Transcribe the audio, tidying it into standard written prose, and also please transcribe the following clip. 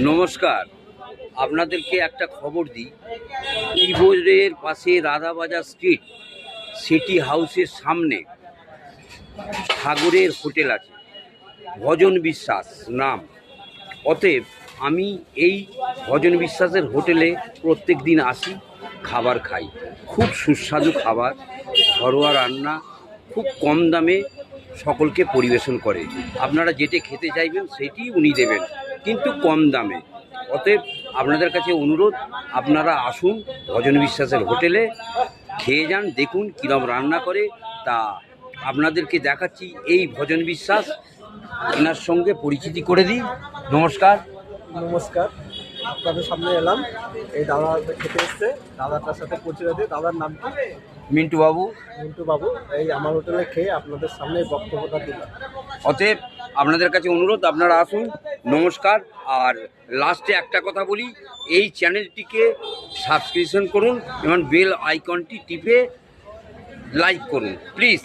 নমস্কার, আপনাদেরকে একটা খবর দিই। টিবোর্ডের পাশে রাধাবাজার স্ট্রিট সিটি হাউসের সামনে সাগরের হোটেল আছে, ভজন বিশ্বাস নাম। অতএব আমি এই ভজন বিশ্বাসের হোটেলে প্রত্যেক দিন আসি, খাবার খাই। খুব সুস্বাদু খাবার, ঘরোয়া রান্না, খুব কম দামে সকলকে পরিবেশন করে। আপনারা যেটা খেতে চাইবেন সেটি উনি দেবেন, কিন্তু কম দামে। অতএব আপনাদের কাছে অনুরোধ, আপনারা আসুন ভজন বিশ্বাসের হোটেলে, খেয়ে যান, দেখুন কীরকম রান্না করে। তা আপনাদেরকে দেখাচ্ছি এই ভজন বিশ্বাস, এনার সঙ্গে পরিচিতি করে দিই। নমস্কার। নমস্কার, আপনাদের সামনে এলাম। এই দাদা খেতে এসছে, দাদাটার সাথে পরিচয় দিয়ে। দাদার নাম কি? মিন্টু বাবু। মিন্টু বাবু এই আমার হোটেলে খেয়ে আপনাদের সামনে বক্তব্যটা দিলাম। অতএব আপনাদের কাছে অনুরোধ, আপনারা আসুন। নমস্কার। আর লাস্টে একটা কথা বলি, এই চ্যানেলটিকে সাবস্ক্রিপশন করুন এবং বেল আইকনটি টিপে লাইক করুন প্লিজ।